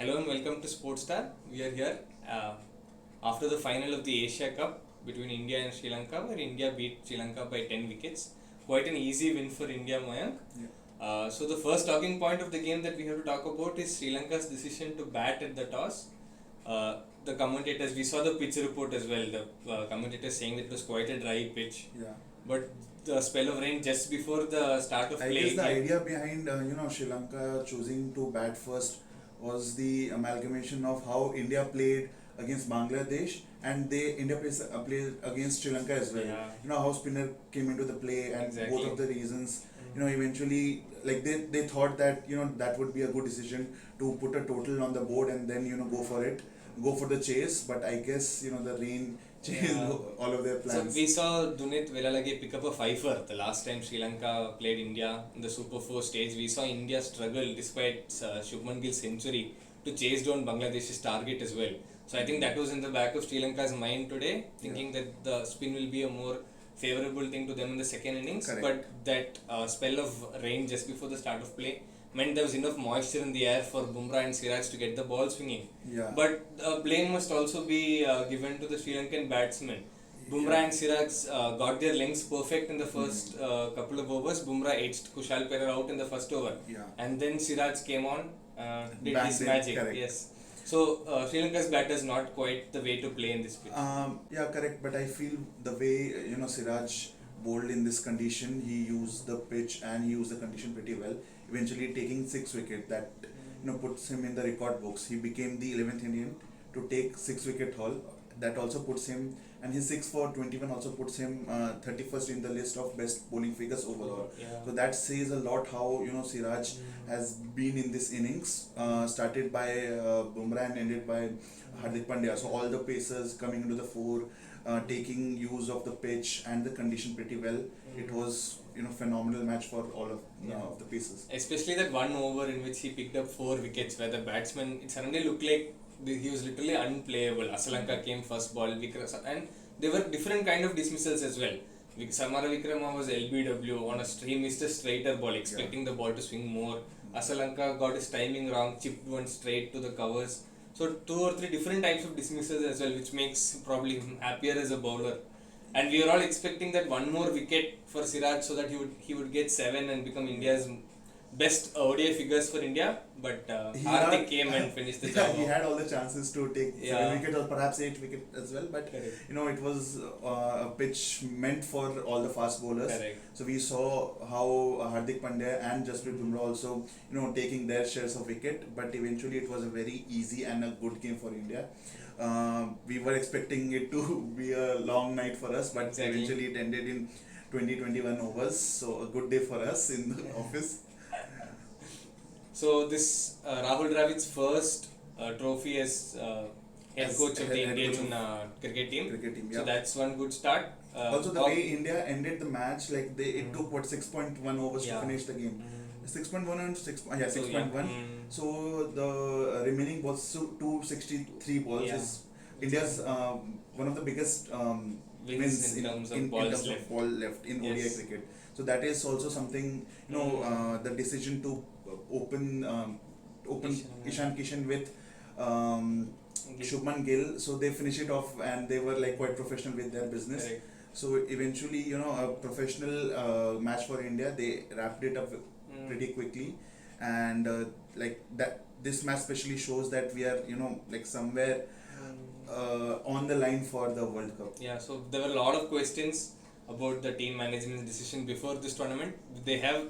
Hello and welcome to Sportstar. We are here after the final of the Asia Cup between India and Sri Lanka, where India beat Sri Lanka by 10 wickets. Quite an easy win for India, Mayank. So the first talking point of the game that we have to talk about is Sri Lanka's decision to bat at the toss. The commentators, we saw the pitch report as well. The commentators saying that it was quite a dry pitch. Yeah. But the spell of rain just before the start of I play. guess the idea behind Sri Lanka choosing to bat first was the amalgamation of how India played against Bangladesh and India played against Sri Lanka as well. Yeah. You know how spinner came into the play and Exactly. both of the reasons. Eventually like they thought that that would be a good decision to put a total on the board and then go for the chase. But I guess the rain changed all of their plans. So we saw Dunit Velalage pick up a fifer the last time Sri Lanka played India in the Super 4 stage. We saw India struggle despite Shubman Gill's century to chase down Bangladesh's target as well. So I think that was in the back of Sri Lanka's mind today, thinking that the spin will be a more favourable thing to them in the second innings. Correct. But that spell of rain just before the start of play meant there was enough moisture in the air for Bumrah and Siraj to get the ball swinging. Yeah. But blame must also be given to the Sri Lankan batsmen. Bumrah and Siraj got their lengths perfect in the first couple of overs. Bumrah edged Kushal Perera out in the first over. Yeah. And then Siraj came on, did Back his in, magic. correct. Yes. So Sri Lanka's batters not quite the way to play in this pitch. Yeah, correct. But I feel the way Siraj bowled in this condition, he used the pitch and he used the condition pretty well. Eventually taking 6 wickets, that puts him in the record books. He became the 11th Indian to take 6-wicket haul. That also puts him, and his 6 for 21 also puts him 31st in the list of best bowling figures overall. Yeah. So that says a lot how Siraj has been in this innings. Started by Bumrah and ended by Hardik Pandya. So all the pacers coming into the fore, taking use of the pitch and the condition pretty well. It was phenomenal match for all of the pieces. Especially that one over in which he picked up 4 wickets, where the batsman, it suddenly looked like he was literally unplayable. Asalanka came first ball, and there were different kind of dismissals as well. Samara Vikrama was LBW on he missed a straighter ball, expecting the ball to swing more. Asalanka got his timing wrong, chipped one straight to the covers. So 2 or 3 different types of dismissals as well, which makes probably him happier as a bowler. And we were all expecting that one more wicket for Siraj so that he would get 7 and become India's best ODI figures for India. But Hardik came and finished the job. He had all the chances to take 7 wickets or perhaps 8 wickets as well. But Correct. it was a pitch meant for all the fast bowlers. Correct. So we saw how Hardik Pandya and Jasprit Bumrah also taking their shares of wicket. But eventually it was a very easy and a good game for India. We were expecting it to be a long night for us, but eventually it ended in 20-21 overs. So a good day for us in the office. So this Rahul Dravid's first trophy as head coach of the Indian cricket team. So that's one good start. Also the way India ended the match, like it took 6.1 overs to finish the game. 6.1 and 6.1. So the remaining balls, 263 balls is India's one of the biggest wins in terms of balls left in ODI cricket. So that is also something the decision to open Ishan Kishan with Shubman Gill. So they finish it off and they were like quite professional with their business. Correct. So eventually a professional match for India. They wrapped it up pretty quickly, and like that this match especially shows that we are like somewhere on the line for the World Cup. Yeah, so there were a lot of questions about the team management's decision before this tournament. They have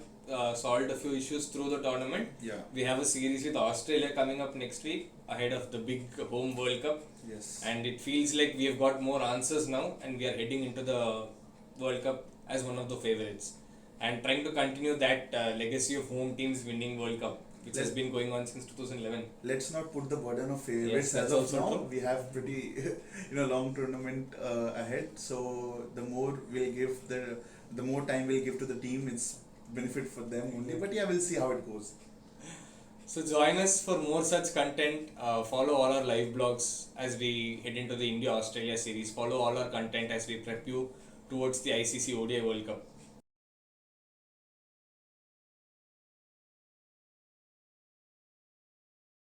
solved a few issues through the tournament. Yeah. We have a series with Australia coming up next week ahead of the big home World Cup. Yes. And it feels like we have got more answers now, and we are heading into the World Cup as one of the favorites and trying to continue that legacy of home teams winning World Cup, which has been going on since 2011. Let's not put the burden of favorites Yes, as of also now. true. We have pretty long tournament ahead. So the more the more time we'll give to the team, it's benefit for them only. But yeah, we'll see how it goes. So join us for more such content. Follow all our live blogs as we head into the India-Australia series. Follow all our content as we prep you towards the ICC ODI World Cup.